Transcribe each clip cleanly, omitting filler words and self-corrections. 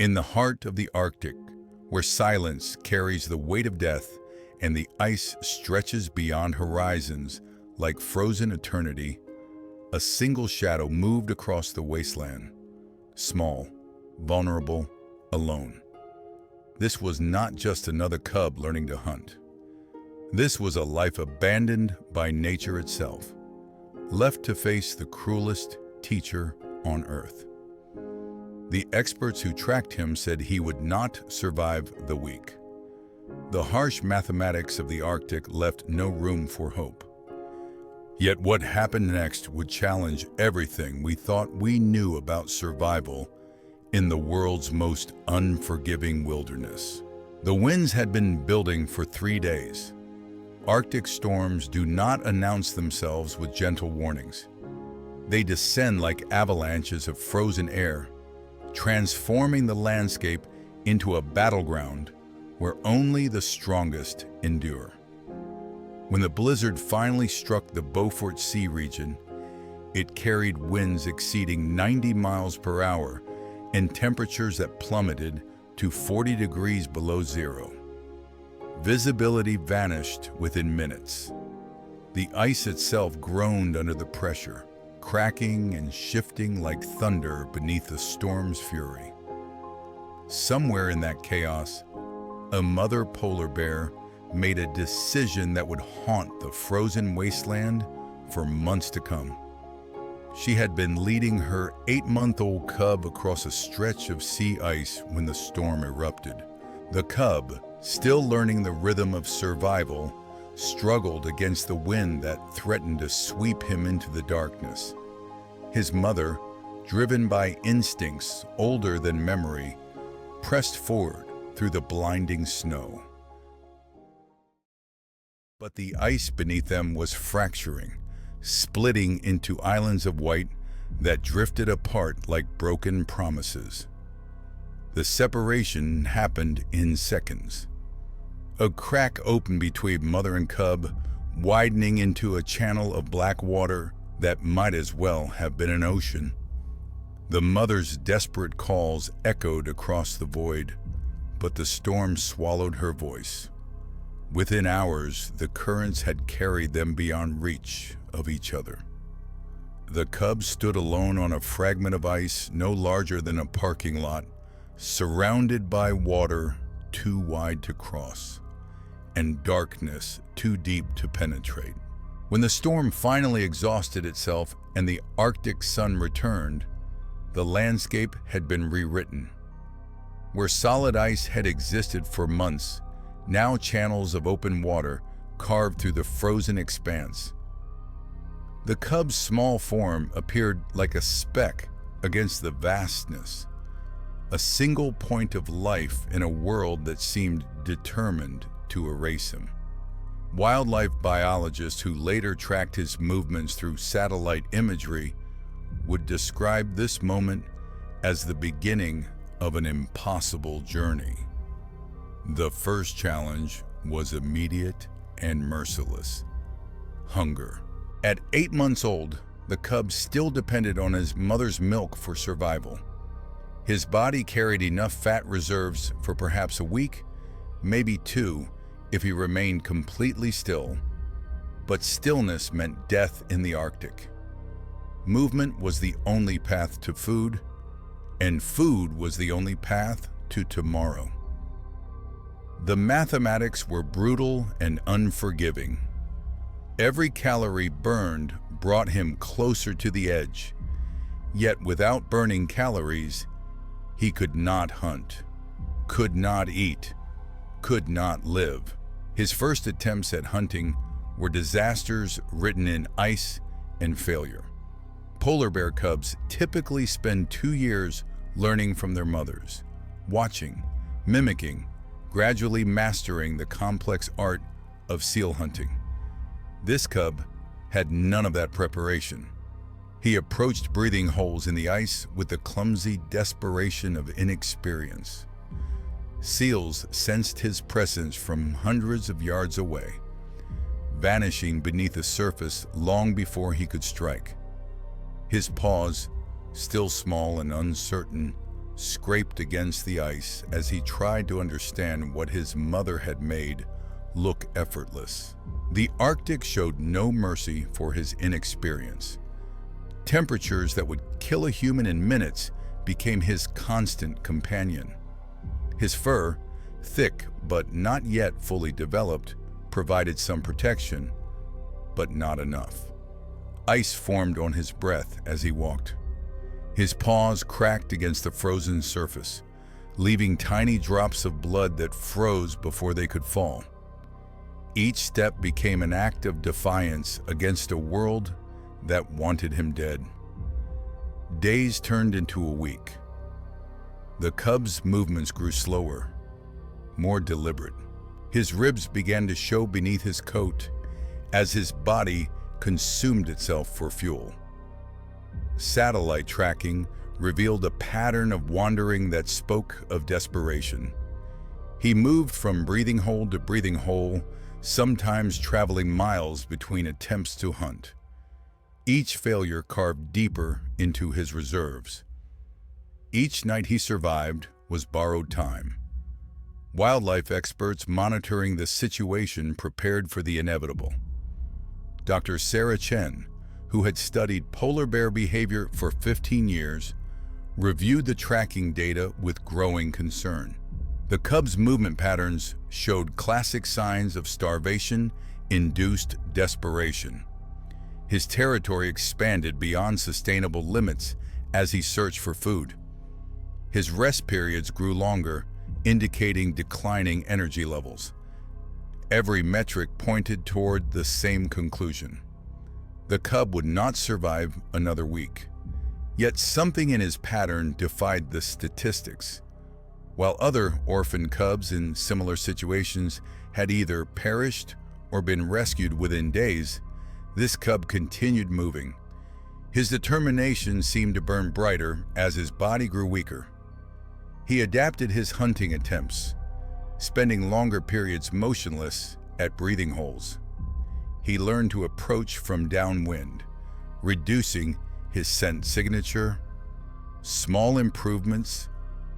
In the heart of the Arctic, where silence carries the weight of death and the ice stretches beyond horizons like frozen eternity, a single shadow moved across the wasteland, small, vulnerable, alone. This was not just another cub learning to hunt. This was a life abandoned by nature itself, left to face the cruelest teacher on Earth. The experts who tracked him said he would not survive the week. The harsh mathematics of the Arctic left no room for hope. Yet what happened next would challenge everything we thought we knew about survival in the world's most unforgiving wilderness. The winds had been building for 3 days. Arctic storms do not announce themselves with gentle warnings. They descend like avalanches of frozen air, transforming the landscape into a battleground where only the strongest endure. When the blizzard finally struck the Beaufort Sea region, it carried winds exceeding 90 miles per hour and temperatures that plummeted to 40 degrees below zero. Visibility vanished within minutes. The ice itself groaned under the pressure, cracking and shifting like thunder beneath the storm's fury. Somewhere in that chaos, a mother polar bear made a decision that would haunt the frozen wasteland for months to come. She had been leading her 8-month-old cub across a stretch of sea ice when the storm erupted. The cub, still learning the rhythm of survival, struggled against the wind that threatened to sweep him into the darkness. His mother, driven by instincts older than memory, pressed forward through the blinding snow. But the ice beneath them was fracturing, splitting into islands of white that drifted apart like broken promises. The separation happened in seconds. A crack opened between mother and cub, widening into a channel of black water that might as well have been an ocean. The mother's desperate calls echoed across the void, but the storm swallowed her voice. Within hours, the currents had carried them beyond reach of each other. The cub stood alone on a fragment of ice no larger than a parking lot, surrounded by water too wide to cross, and darkness too deep to penetrate. When the storm finally exhausted itself and the Arctic sun returned, the landscape had been rewritten. Where solid ice had existed for months, now channels of open water carved through the frozen expanse. The cub's small form appeared like a speck against the vastness, a single point of life in a world that seemed determined to erase him. Wildlife biologists who later tracked his movements through satellite imagery would describe this moment as the beginning of an impossible journey. The first challenge was immediate and merciless: hunger. At 8 months old, the cub still depended on his mother's milk for survival. His body carried enough fat reserves for perhaps a week, maybe 2, if he remained completely still. But stillness meant death in the Arctic. Movement was the only path to food, and food was the only path to tomorrow. The mathematics were brutal and unforgiving. Every calorie burned brought him closer to the edge, yet without burning calories, he could not hunt, could not eat, could not live. His first attempts at hunting were disasters written in ice and failure. Polar bear cubs typically spend 2 years learning from their mothers, watching, mimicking, gradually mastering the complex art of seal hunting. This cub had none of that preparation. He approached breathing holes in the ice with the clumsy desperation of inexperience. Seals sensed his presence from hundreds of yards away, vanishing beneath the surface long before he could strike. His paws, still small and uncertain, scraped against the ice as he tried to understand what his mother had made look effortless. The Arctic showed no mercy for his inexperience. Temperatures that would kill a human in minutes became his constant companion. His fur, thick but not yet fully developed, provided some protection, but not enough. Ice formed on his breath as he walked. His paws cracked against the frozen surface, leaving tiny drops of blood that froze before they could fall. Each step became an act of defiance against a world that wanted him dead. Days turned into a week. The cub's movements grew slower, more deliberate. His ribs began to show beneath his coat as his body consumed itself for fuel. Satellite tracking revealed a pattern of wandering that spoke of desperation. He moved from breathing hole to breathing hole, sometimes traveling miles between attempts to hunt. Each failure carved deeper into his reserves. Each night he survived was borrowed time. Wildlife experts monitoring the situation prepared for the inevitable. Dr. Sarah Chen, who had studied polar bear behavior for 15 years, reviewed the tracking data with growing concern. The cub's movement patterns showed classic signs of starvation-induced desperation. His territory expanded beyond sustainable limits as he searched for food. His rest periods grew longer, indicating declining energy levels. Every metric pointed toward the same conclusion. The cub would not survive another week. Yet something in his pattern defied the statistics. While other orphan cubs in similar situations had either perished or been rescued within days, this cub continued moving. His determination seemed to burn brighter as his body grew weaker. He adapted his hunting attempts, spending longer periods motionless at breathing holes. He learned to approach from downwind, reducing his scent signature. Small improvements,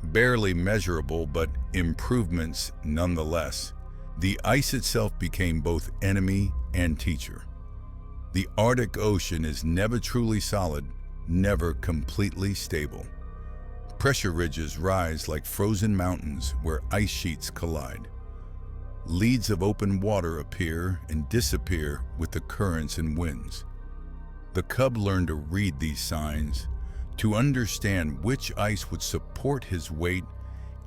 barely measurable but improvements nonetheless. The ice itself became both enemy and teacher. The Arctic Ocean is never truly solid, never completely stable. Pressure ridges rise like frozen mountains where ice sheets collide. Leads of open water appear and disappear with the currents and winds. The cub learned to read these signs, to understand which ice would support his weight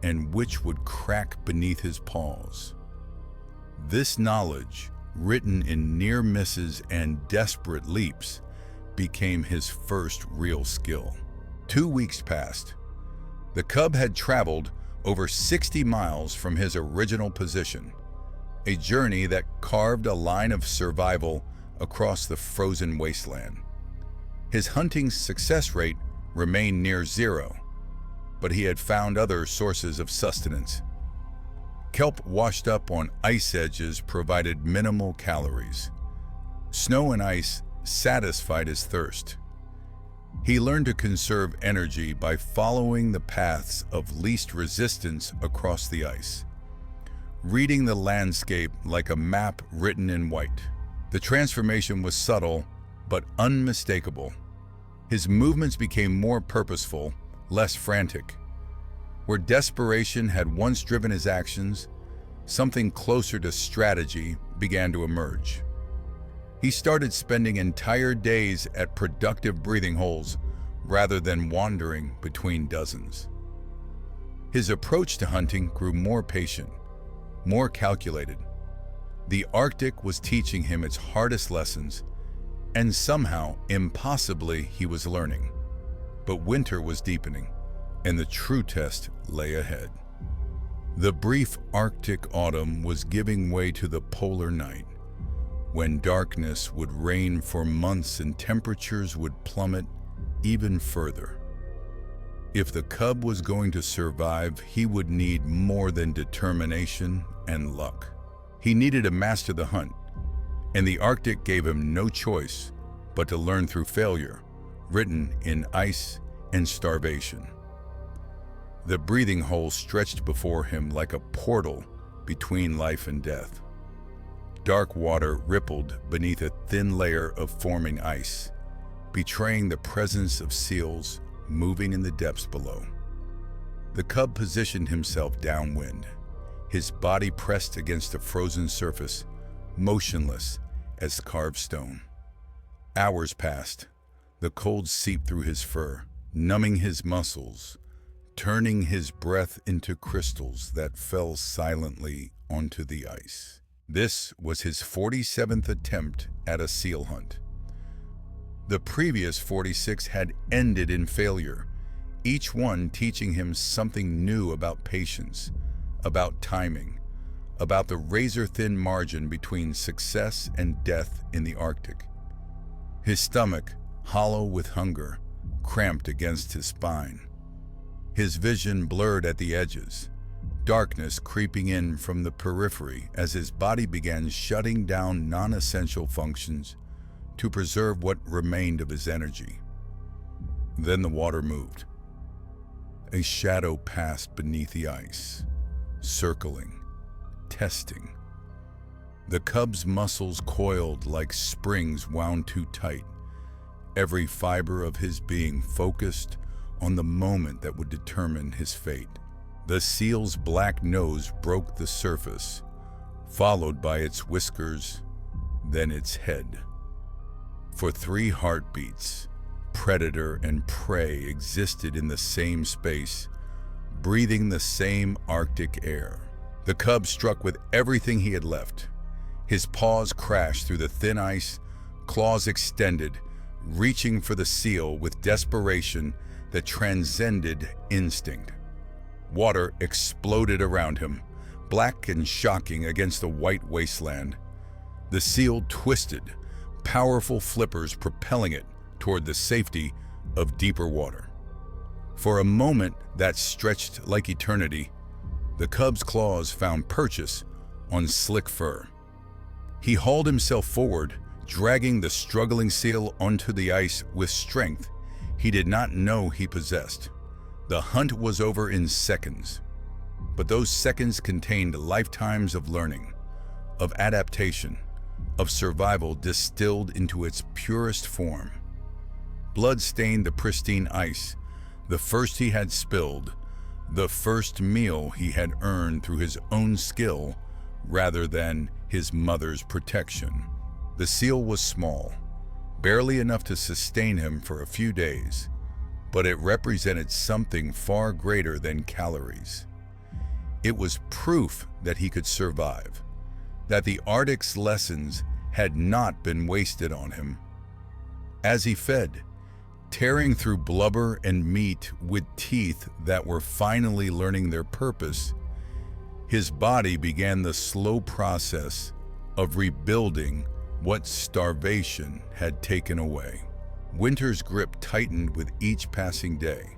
and which would crack beneath his paws. This knowledge, written in near misses and desperate leaps, became his first real skill. 2 weeks passed. The cub had traveled over 60 miles from his original position, a journey that carved a line of survival across the frozen wasteland. His hunting success rate remained near zero, but he had found other sources of sustenance. Kelp washed up on ice edges provided minimal calories. Snow and ice satisfied his thirst. He learned to conserve energy by following the paths of least resistance across the ice, reading the landscape like a map written in white. The transformation was subtle but unmistakable. His movements became more purposeful, less frantic. Where desperation had once driven his actions, something closer to strategy began to emerge. He started spending entire days at productive breathing holes rather than wandering between dozens. His approach to hunting grew more patient, more calculated. The Arctic was teaching him its hardest lessons, and somehow, impossibly, he was learning. But winter was deepening, and the true test lay ahead. The brief Arctic autumn was giving way to the polar night, when darkness would reign for months and temperatures would plummet even further. If the cub was going to survive, he would need more than determination and luck. He needed to master the hunt, and the Arctic gave him no choice but to learn through failure, written in ice and starvation. The breathing hole stretched before him like a portal between life and death. Dark water rippled beneath a thin layer of forming ice, betraying the presence of seals moving in the depths below. The cub positioned himself downwind, his body pressed against the frozen surface, motionless as carved stone. Hours passed. The cold seeped through his fur, numbing his muscles, turning his breath into crystals that fell silently onto the ice. This was his 47th attempt at a seal hunt. The previous 46 had ended in failure, each one teaching him something new about patience, about timing, about the razor-thin margin between success and death in the Arctic. His stomach, hollow with hunger, cramped against his spine. His vision blurred at the edges, darkness creeping in from the periphery as his body began shutting down non-essential functions to preserve what remained of his energy. Then the water moved. A shadow passed beneath the ice, circling, testing. The cub's muscles coiled like springs wound too tight, every fiber of his being focused on the moment that would determine his fate. The seal's black nose broke the surface, followed by its whiskers, then its head. For 3 heartbeats, predator and prey existed in the same space, breathing the same Arctic air. The cub struck with everything he had left. His paws crashed through the thin ice, claws extended, reaching for the seal with desperation that transcended instinct. Water exploded around him, black and shocking against the white wasteland. The seal twisted, powerful flippers propelling it toward the safety of deeper water. For a moment that stretched like eternity, the cub's claws found purchase on slick fur. He hauled himself forward, dragging the struggling seal onto the ice with strength he did not know he possessed. The hunt was over in seconds, but those seconds contained lifetimes of learning, of adaptation, of survival distilled into its purest form. Blood stained the pristine ice, the first he had spilled, the first meal he had earned through his own skill rather than his mother's protection. The seal was small, barely enough to sustain him for a few days, but it represented something far greater than calories. It was proof that he could survive, that the Arctic's lessons had not been wasted on him. As he fed, tearing through blubber and meat with teeth that were finally learning their purpose, his body began the slow process of rebuilding what starvation had taken away. Winter's grip tightened with each passing day.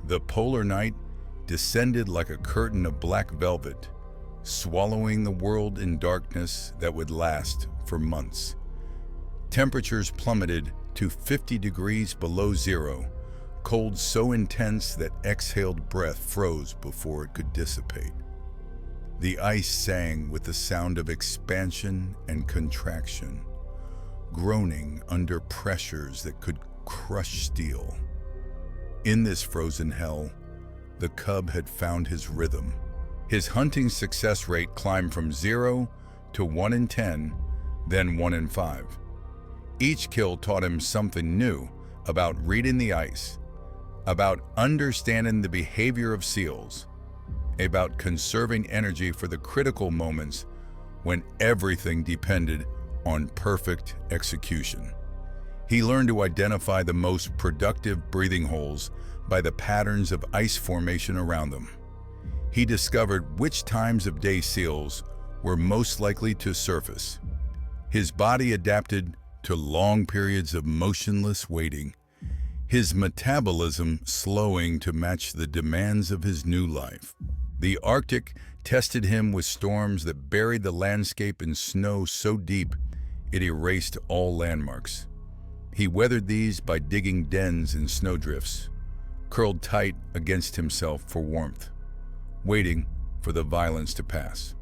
The polar night descended like a curtain of black velvet, swallowing the world in darkness that would last for months. Temperatures plummeted to 50 degrees below zero, cold so intense that exhaled breath froze before it could dissipate. The ice sang with the sound of expansion and contraction, groaning under pressures that could crush steel. In this frozen hell, the cub had found his rhythm. His hunting success rate climbed from 0 to 1 in 10, then 1 in 5. Each kill taught him something new about reading the ice, about understanding the behavior of seals, about conserving energy for the critical moments when everything depended on perfect execution. He learned to identify the most productive breathing holes by the patterns of ice formation around them. He discovered which times of day seals were most likely to surface. His body adapted to long periods of motionless waiting, his metabolism slowing to match the demands of his new life. The Arctic tested him with storms that buried the landscape in snow so deep it erased all landmarks. He weathered these by digging dens in snowdrifts, curled tight against himself for warmth, waiting for the violence to pass.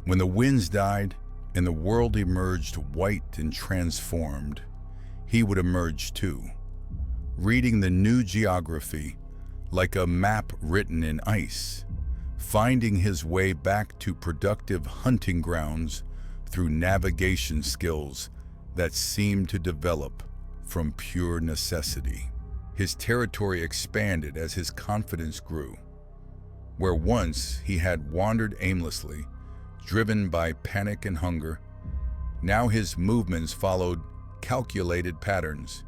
When the winds died and the world emerged white and transformed, he would emerge too, reading the new geography like a map written in ice, finding his way back to productive hunting grounds through navigation skills that seemed to develop from pure necessity. His territory expanded as his confidence grew. Where once he had wandered aimlessly, driven by panic and hunger, now his movements followed calculated patterns.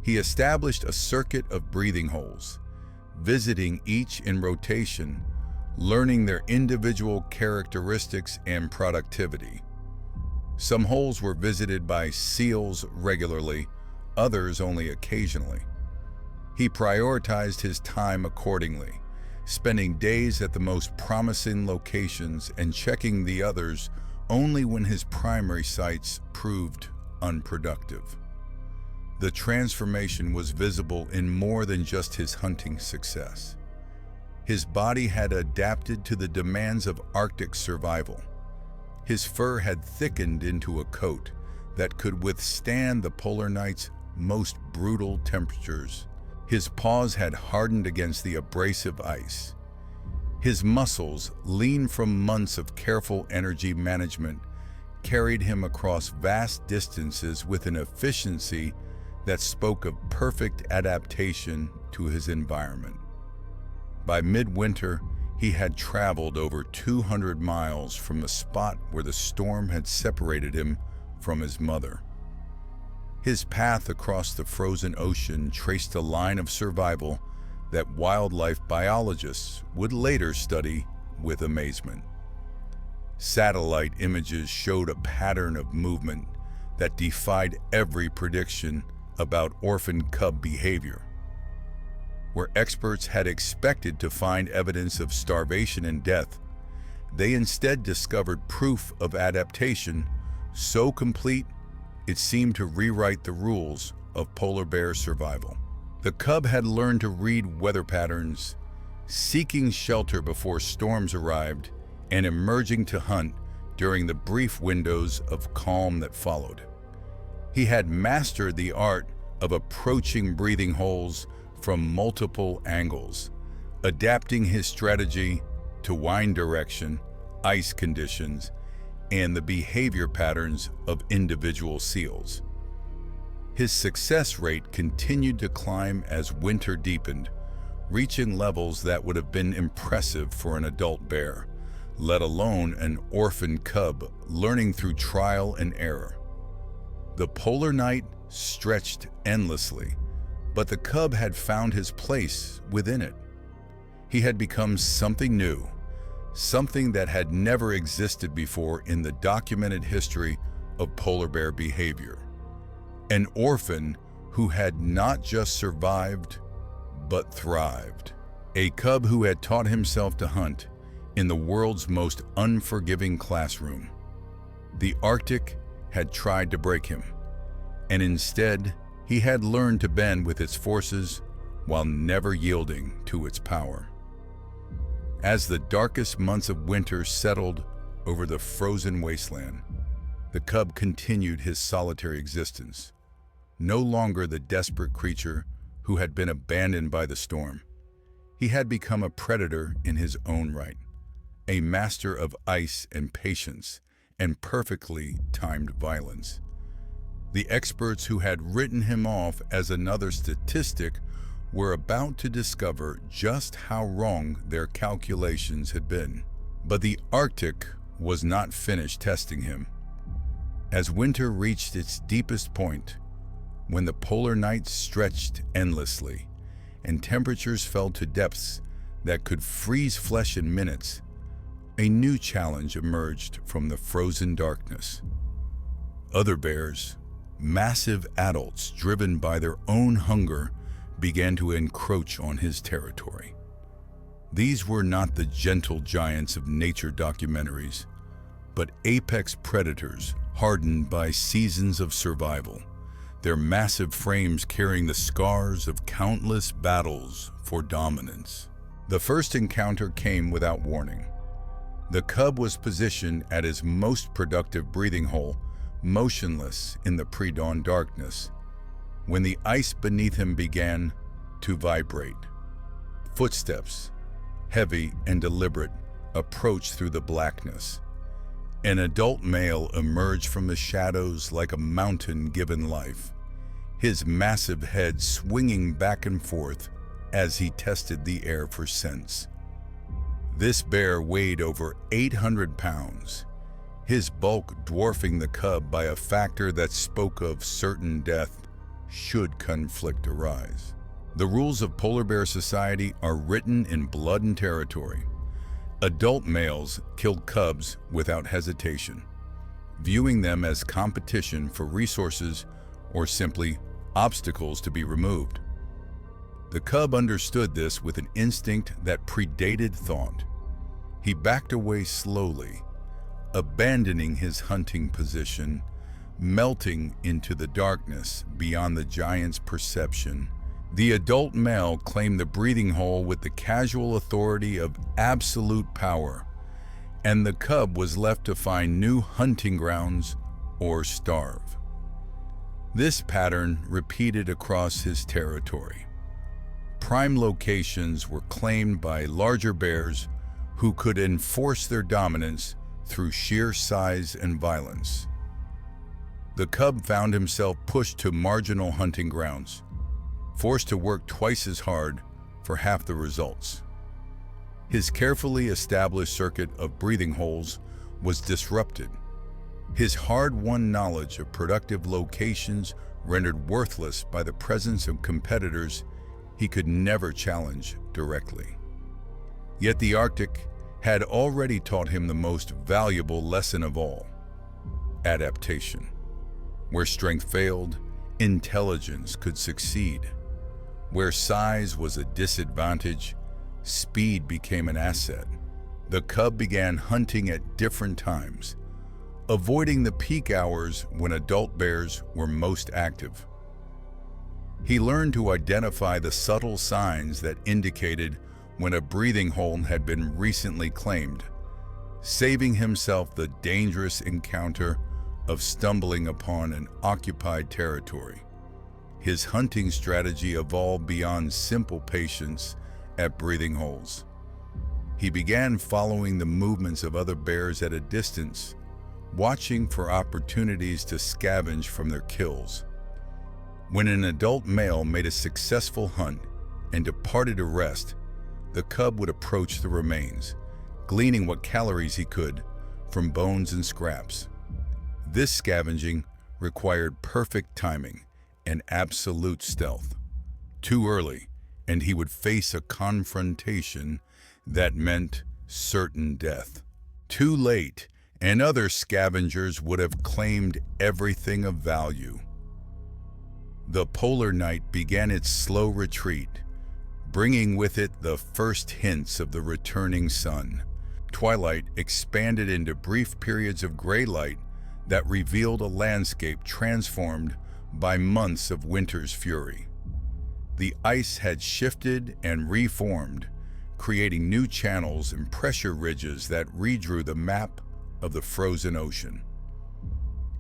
He established a circuit of breathing holes, visiting each in rotation, learning their individual characteristics and productivity. Some holes were visited by seals regularly, others only occasionally. He prioritized his time accordingly, spending days at the most promising locations and checking the others only when his primary sites proved unproductive. The transformation was visible in more than just his hunting success. His body had adapted to the demands of Arctic survival. His fur had thickened into a coat that could withstand the polar night's most brutal temperatures. His paws had hardened against the abrasive ice. His muscles, lean from months of careful energy management, carried him across vast distances with an efficiency that spoke of perfect adaptation to his environment. By midwinter, he had traveled over 200 miles from the spot where the storm had separated him from his mother. His path across the frozen ocean traced a line of survival that wildlife biologists would later study with amazement. Satellite images showed a pattern of movement that defied every prediction about orphan cub behavior. Where experts had expected to find evidence of starvation and death, they instead discovered proof of adaptation so complete it seemed to rewrite the rules of polar bear survival. The cub had learned to read weather patterns, seeking shelter before storms arrived and emerging to hunt during the brief windows of calm that followed. He had mastered the art of approaching breathing holes from multiple angles, adapting his strategy to wind direction, ice conditions, and the behavior patterns of individual seals. His success rate continued to climb as winter deepened, reaching levels that would have been impressive for an adult bear, let alone an orphan cub learning through trial and error. The polar night stretched endlessly, but the cub had found his place within it. He had become something new, something that had never existed before in the documented history of polar bear behavior. An orphan who had not just survived, but thrived. A cub who had taught himself to hunt in the world's most unforgiving classroom. The Arctic had tried to break him, and instead, he had learned to bend with its forces while never yielding to its power. As the darkest months of winter settled over the frozen wasteland, the cub continued his solitary existence, no longer the desperate creature who had been abandoned by the storm. He had become a predator in his own right, a master of ice and patience and perfectly timed violence. The experts who had written him off as another statistic were about to discover just how wrong their calculations had been. But the Arctic was not finished testing him. As winter reached its deepest point, when the polar nights stretched endlessly and temperatures fell to depths that could freeze flesh in minutes, a new challenge emerged from the frozen darkness. Other bears, massive adults driven by their own hunger, began to encroach on his territory. These were not the gentle giants of nature documentaries, but apex predators hardened by seasons of survival. their massive frames carrying the scars of countless battles for dominance. The first encounter came without warning. The cub was positioned at his most productive breathing hole, motionless in the pre-dawn darkness, when the ice beneath him began to vibrate. Footsteps, heavy and deliberate, approached through the blackness. An adult male emerged from the shadows like a mountain given life, his massive head swinging back and forth as he tested the air for scents. This bear weighed over 800 pounds, his bulk dwarfing the cub by a factor that spoke of certain death should conflict arise. The rules of polar bear society are written in blood and territory. Adult males killed cubs without hesitation, viewing them as competition for resources or simply obstacles to be removed. The cub understood this with an instinct that predated thought. He backed away slowly, abandoning his hunting position, melting into the darkness beyond the giant's perception. The adult male claimed the breathing hole with the casual authority of absolute power, and the cub was left to find new hunting grounds or starve. This pattern repeated across his territory. Prime locations were claimed by larger bears who could enforce their dominance through sheer size and violence. The cub found himself pushed to marginal hunting grounds, forced to work twice as hard for half the results. His carefully established circuit of breathing holes was disrupted, his hard-won knowledge of productive locations rendered worthless by the presence of competitors he could never challenge directly. Yet the Arctic had already taught him the most valuable lesson of all: adaptation. Where strength failed, intelligence could succeed. Where size was a disadvantage, speed became an asset. The cub began hunting at different times, avoiding the peak hours when adult bears were most active. He learned to identify the subtle signs that indicated when a breathing hole had been recently claimed, saving himself the dangerous encounter of stumbling upon an occupied territory. His hunting strategy evolved beyond simple patience at breathing holes. He began following the movements of other bears at a distance, watching for opportunities to scavenge from their kills. When an adult male made a successful hunt and departed to rest, the cub would approach the remains, gleaning what calories he could from bones and scraps. This scavenging required perfect timing and absolute stealth. Too early, and he would face a confrontation that meant certain death. Too late, and other scavengers would have claimed everything of value. The polar night began its slow retreat, bringing with it the first hints of the returning sun. Twilight expanded into brief periods of gray light that revealed a landscape transformed by months of winter's fury. The ice had shifted and reformed, creating new channels and pressure ridges that redrew the map of the frozen ocean.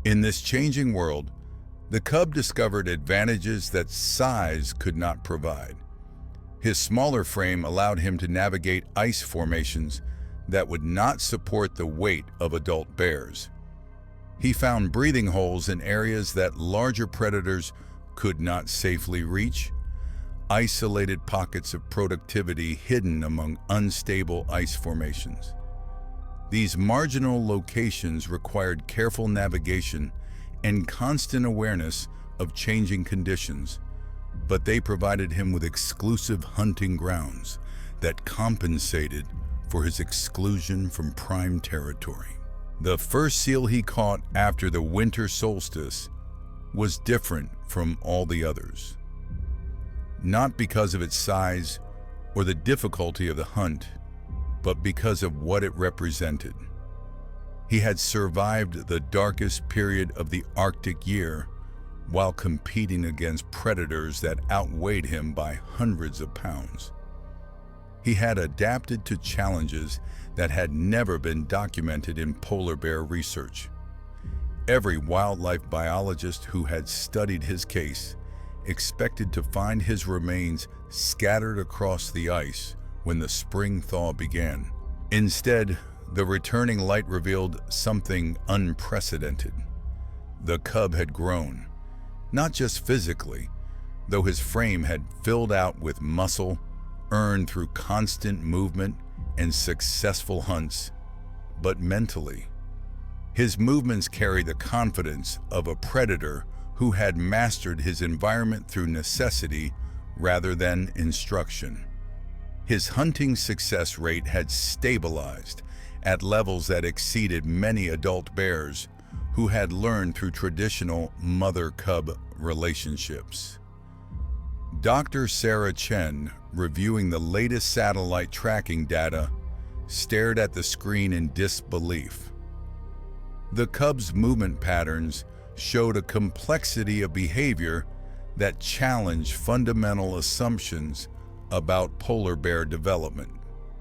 In this changing world, the cub discovered advantages that size could not provide. His smaller frame allowed him to navigate ice formations that would not support the weight of adult bears. He found breathing holes in areas that larger predators could not safely reach, isolated pockets of productivity hidden among unstable ice formations. These marginal locations required careful navigation and constant awareness of changing conditions, but they provided him with exclusive hunting grounds that compensated for his exclusion from prime territory. The first seal he caught after the winter solstice was different from all the others. Not because of its size or the difficulty of the hunt, but because of what it represented. He had survived the darkest period of the Arctic year while competing against predators that outweighed him by hundreds of pounds. He had adapted to challenges that had never been documented in polar bear research. Every wildlife biologist who had studied his case expected to find his remains scattered across the ice when the spring thaw began. Instead, the returning light revealed something unprecedented. The cub had grown, not just physically, though his frame had filled out with muscle earned through constant movement and successful hunts, but mentally. His movements carried the confidence of a predator who had mastered his environment through necessity rather than instruction. His hunting success rate had stabilized at levels that exceeded many adult bears who had learned through traditional mother-cub relationships. Dr. Sarah Chen, reviewing the latest satellite tracking data, stared at the screen in disbelief. The cub's movement patterns showed a complexity of behavior that challenged fundamental assumptions about polar bear development.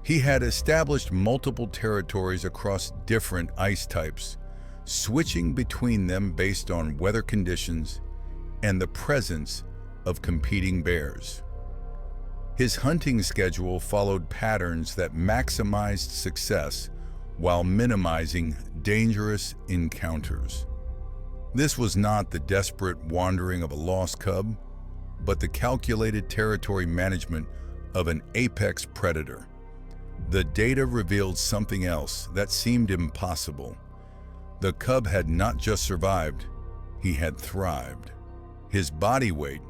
He had established multiple territories across different ice types, switching between them based on weather conditions and the presence of competing bears. His hunting schedule followed patterns that maximized success while minimizing dangerous encounters. This was not the desperate wandering of a lost cub, but the calculated territory management of an apex predator. The data revealed something else that seemed impossible. The cub had not just survived, he had thrived. His body weight,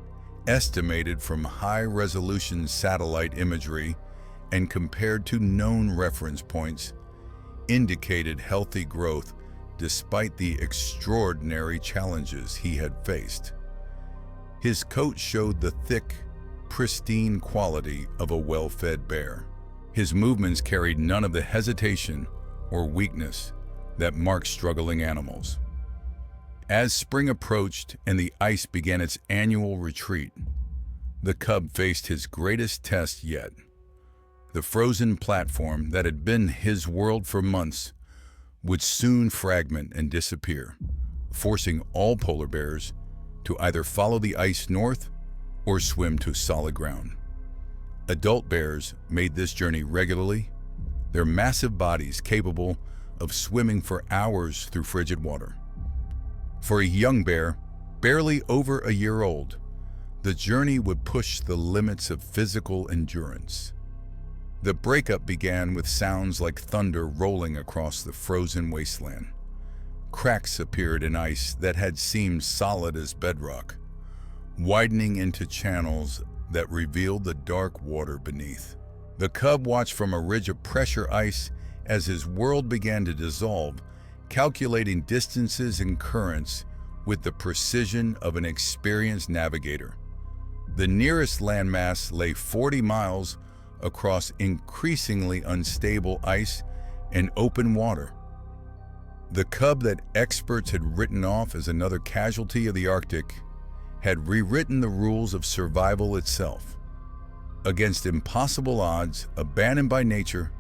estimated from high-resolution satellite imagery and compared to known reference points, indicated healthy growth despite the extraordinary challenges he had faced. His coat showed the thick, pristine quality of a well-fed bear. His movements carried none of the hesitation or weakness that mark struggling animals. As spring approached and the ice began its annual retreat, the cub faced his greatest test yet. The frozen platform that had been his world for months would soon fragment and disappear, forcing all polar bears to either follow the ice north or swim to solid ground. Adult bears made this journey regularly, their massive bodies capable of swimming for hours through frigid water. For a young bear, barely over a year old, the journey would push the limits of physical endurance. The breakup began with sounds like thunder rolling across the frozen wasteland. Cracks appeared in ice that had seemed solid as bedrock, widening into channels that revealed the dark water beneath. The cub watched from a ridge of pressure ice as his world began to dissolve, calculating distances and currents with the precision of an experienced navigator. The nearest landmass lay 40 miles across increasingly unstable ice and open water. The cub that experts had written off as another casualty of the Arctic had rewritten the rules of survival itself. Against impossible odds, abandoned by nature,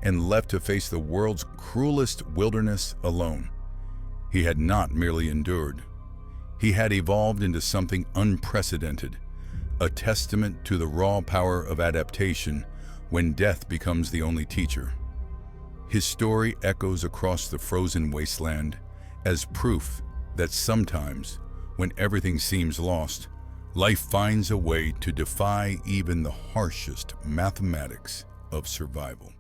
and left to face the world's cruelest wilderness alone, he had not merely endured. He had evolved into something unprecedented, a testament to the raw power of adaptation when death becomes the only teacher. His story echoes across the frozen wasteland as proof that sometimes, when everything seems lost, life finds a way to defy even the harshest mathematics of survival.